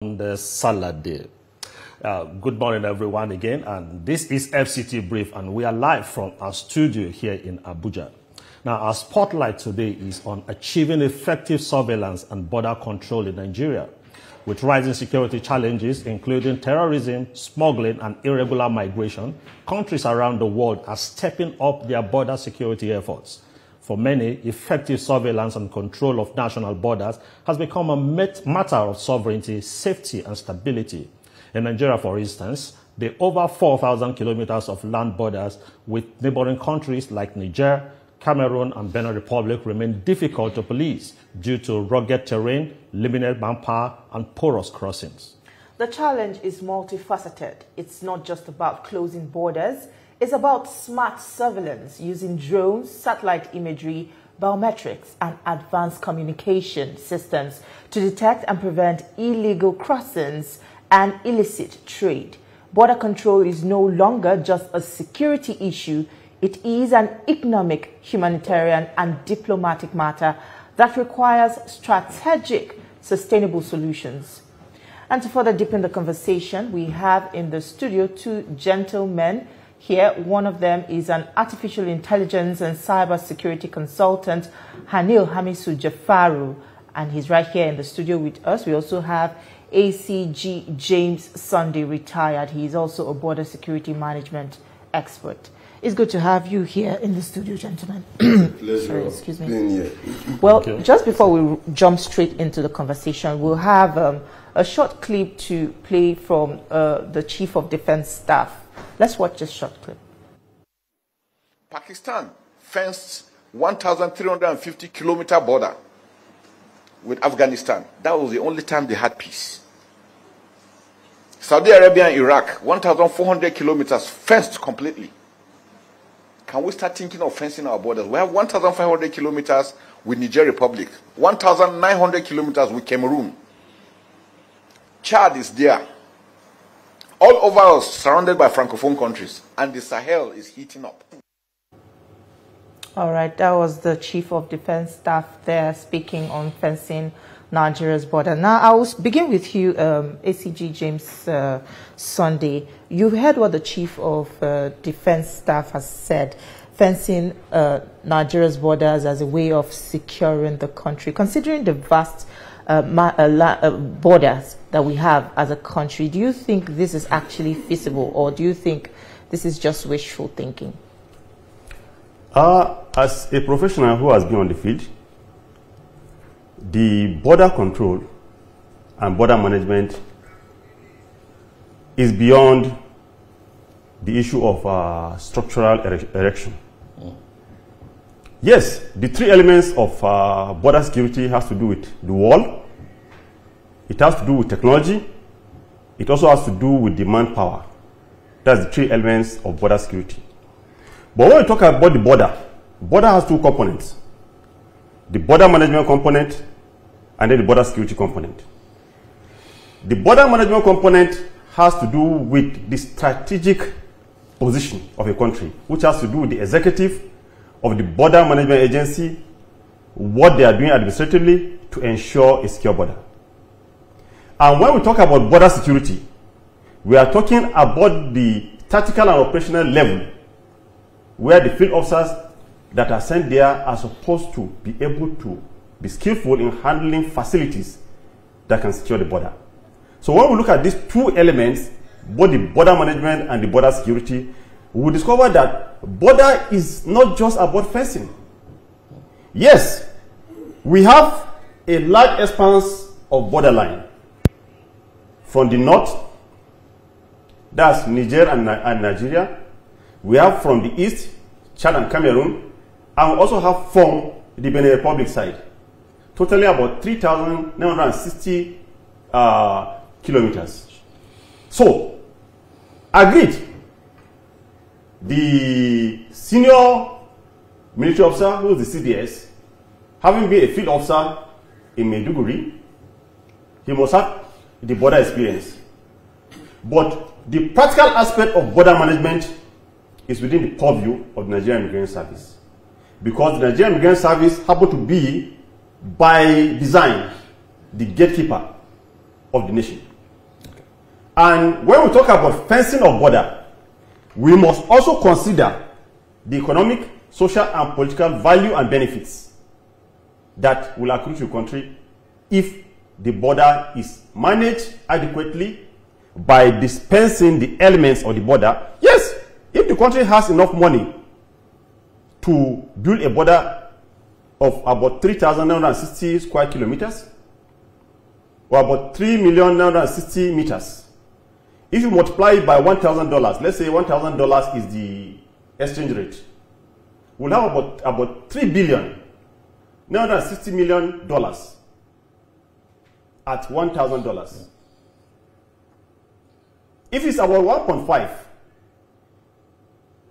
The salad day. Good morning, everyone, again, and this is FCT Brief, and we are live from our studio here in Abuja. Now, our spotlight today is on achieving effective surveillance and border control in Nigeria. With rising security challenges, including terrorism, smuggling, and irregular migration, countries around the world are stepping up their border security efforts. For many, effective surveillance and control of national borders has become a matter of sovereignty, safety, and stability. In Nigeria, for instance, the over 4,000 kilometers of land borders with neighboring countries like Niger, Cameroon, and Benin Republic remain difficult to police due to rugged terrain, limited manpower, and porous crossings. The challenge is multifaceted. It's not just about closing borders. It's about smart surveillance using drones, satellite imagery, biometrics, and advanced communication systems to detect and prevent illegal crossings and illicit trade. Border control is no longer just a security issue. It is an economic, humanitarian, and diplomatic matter that requires strategic, sustainable solutions. And to further deepen the conversation, we have in the studio two gentlemen here. One of them is an artificial intelligence and cybersecurity consultant, Hanniel Jafaru, and he's right here in the studio with us. We also have ACG James Sunday, retired. He is also a border security management expert. It's good to have you here in the studio, gentlemen. Pleasure. Sorry, excuse me. Being here. Well, just before we jump straight into the conversation, we'll have a short clip to play from the Chief of Defense Staff. Let's watch this short clip. Pakistan fenced 1,350-kilometer border with Afghanistan. That was the only time they had peace. Saudi Arabia and Iraq, 1,400 kilometers fenced completely. Can we start thinking of fencing our borders? We have 1,500 kilometers with Niger Republic, 1,900 kilometers with Cameroon. Chad is there. All over us, surrounded by Francophone countries, and the Sahel is heating up. All right, that was the Chief of Defense Staff there speaking on fencing Nigeria's border. Now, I will begin with you, ACG James Sunday. You've heard what the Chief of Defense Staff has said, fencing Nigeria's borders as a way of securing the country. Considering the vast borders that we have as a country, do you think this is actually feasible, or do you think this is just wishful thinking? As a professional who has been on the field, the border control and border management is beyond the issue of structural erection. Yes, the three elements of border security has to do with the wall, it has to do with technology, it also has to do with the manpower. That's the three elements of border security. But when we talk about the border has two components: the border management component and then the border security component. The border management component has to do with the strategic position of a country, which has to do with the executive of the border management agency, what they are doing administratively to ensure a secure border. And when we talk about border security, we are talking about the tactical and operational level, where the field officers that are sent there are supposed to be able to be skillful in handling facilities that can secure the border. So when we look at these two elements, both the border management and the border security, we will discover that border is not just about fencing. Yes, we have a large expanse of borderline. From the north, that's Niger and Nigeria. We have from the east, Chad and Cameroon, and we also have from the Benin Republic side. Totally about 3,960 kilometers. So, agreed, the senior military officer, who is the CDS, having been a field officer in Maiduguri, he must have the border experience. But the practical aspect of border management is within the purview of the Nigerian Immigration Service. Because the Nigerian Immigration Service happen to be, by design, the gatekeeper of the nation. And when we talk about fencing of border, we must also consider the economic, social, and political value and benefits that will accrue to the country if the border is managed adequately by dispensing the elements of the border. Yes, if the country has enough money to build a border of about 3,960 square kilometers, or about 3,960 meters, if you multiply it by $1,000, let's say $1,000 is the exchange rate, we'll have about $3,960 million at $1,000. If it's about 1.5,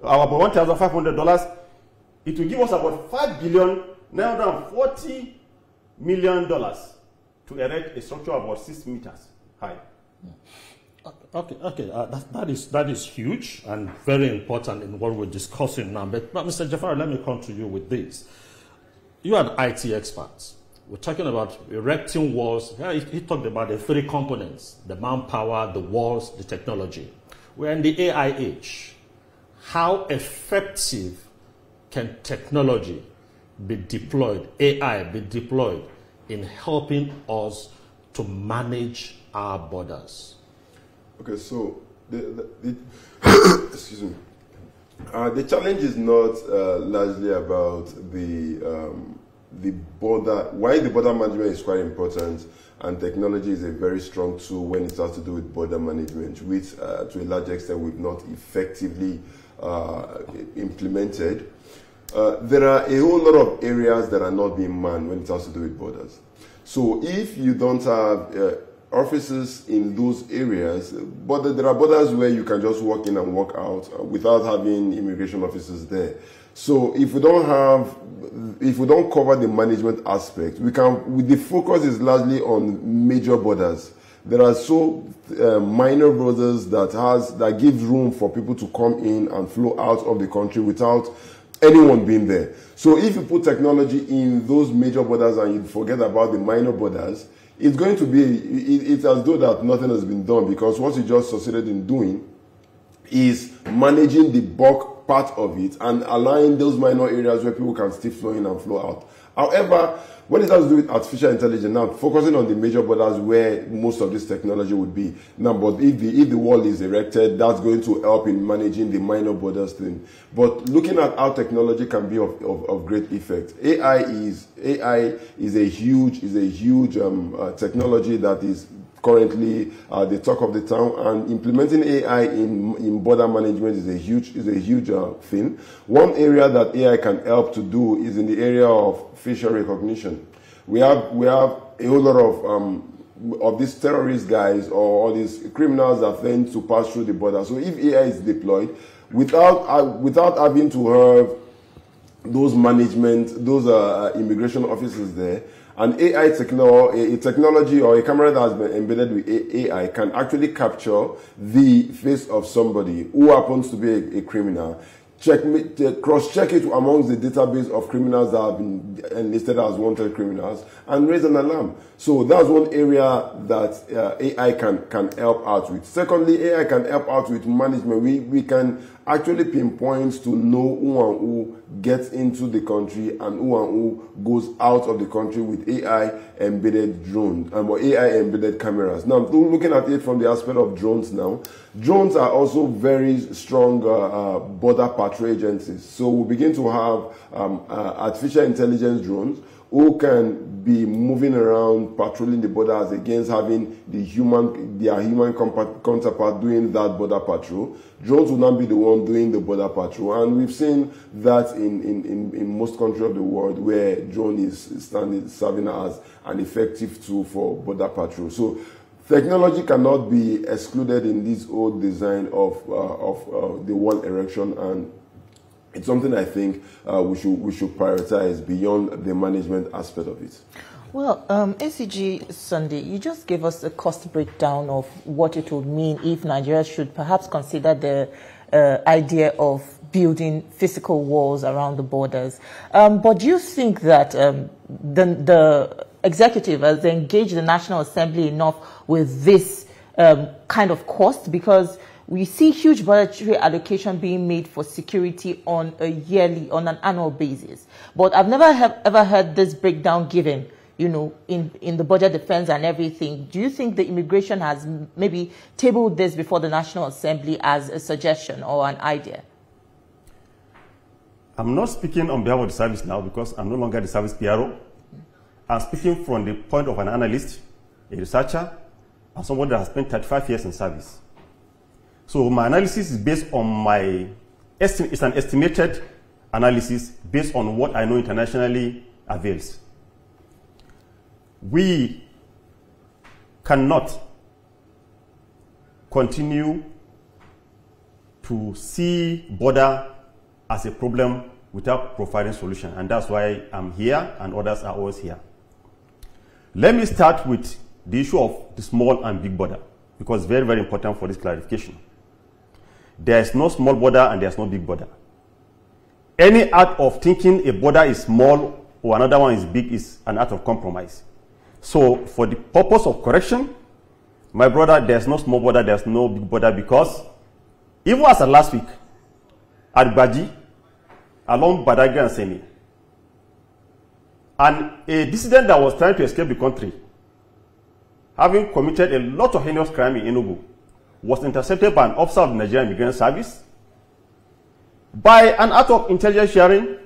about $1,500, it will give us about $5,940 million to erect a structure about 6 meters high. Okay. That is huge and very important in what we're discussing now. But Mr. Jafaru, let me come to you with this. You are an IT expert. We're talking about erecting walls. He talked about the 3 components: the manpower, the walls, the technology. We're in the AI age. How effective can technology be deployed, AI be deployed, in helping us to manage our borders? Okay, so excuse me. The challenge is not largely about the border. Why the border management is quite important, and technology is a very strong tool when it has to do with border management, which to a large extent we've not effectively implemented. There are a whole lot of areas that are not being manned when it has to do with borders. So if you don't have offices in those areas, but there are borders where you can just walk in and walk out without having immigration officers there. So if we don't cover the management aspect, the focus is largely on major borders. There are minor borders that give room for people to come in and flow out of the country without anyone being there. So if you put technology in those major borders and you forget about the minor borders, it's going to be, it's as though that nothing has been done, because what you just succeeded in doing is managing the bulk part of it and allowing those minor areas where people can still flow in and flow out. However, when it has to do with artificial intelligence, now focusing on the major borders where most of this technology would be. Now, but if the wall is erected, that's going to help in managing the minor borders thing. But looking at how technology can be of great effect, AI is a huge technology that is currently the talk of the town, and implementing AI in border management is a huge thing. One area that AI can help to do is in the area of facial recognition. We have a whole lot of these terrorist guys or all these criminals that tend to pass through the border. So if AI is deployed without having to have those immigration officers there, an AI technology or a camera that has been embedded with AI can actually capture the face of somebody who happens to be a criminal, cross-check it amongst the database of criminals that have been enlisted as wanted criminals, and raise an alarm. So that's one area that AI can help out with. Secondly, AI can help out with management. We can actually pinpoint to know who and who gets into the country and who goes out of the country with AI-embedded drones or AI-embedded cameras. Now, looking at it from the aspect of drones now, drones are also very strong border patrol agencies. So we begin to have artificial intelligence drones who can be moving around patrolling the borders against having their human counterpart doing that border patrol. Drones will not be the one doing the border patrol, and we've seen that in most countries of the world where drone is serving as an effective tool for border patrol. So technology cannot be excluded in this old design of the wall erection, and it's something I think we should prioritize beyond the management aspect of it. Well, ACG Sunday, you just gave us a cost breakdown of what it would mean if Nigeria should perhaps consider the idea of building physical walls around the borders. But do you think that the executive has engaged the National Assembly enough with this kind of cost? Because we see huge budgetary allocation being made for security on an annual basis. But I've never ever heard this breakdown given, you know, in the budget defense and everything. Do you think the immigration has maybe tabled this before the National Assembly as a suggestion or an idea? I'm not speaking on behalf of the service now because I'm no longer the service PRO. I'm speaking from the point of an analyst, a researcher, and somebody that has spent 35 years in service. So my analysis is based on it's an estimated analysis based on what I know internationally avails. We cannot continue to see border as a problem without providing solution, and that's why I'm here and others are always here. Let me start with the issue of the small and big border, because it's very, very important for this clarification. There is no small border and there's no big border. Any act of thinking a border is small or another one is big is an act of compromise. So for the purpose of correction, my brother, there's no small border, there's no big border, because even as of last week, at Baji, along Badagry and Semi, and a dissident that was trying to escape the country, having committed a lot of heinous crime in Enugu, was intercepted by an officer of the Nigerian Immigration Service by an act of intelligence sharing.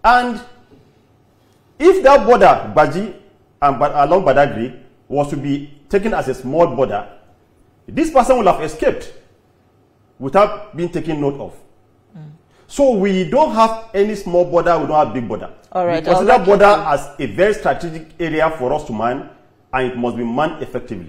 And if that border, Baji and along Badagry, was to be taken as a small border, this person will have escaped without being taken note of. So we don't have any small border, we don't have big border. All right, we consider border as a very strategic area for us to man, and it must be manned effectively.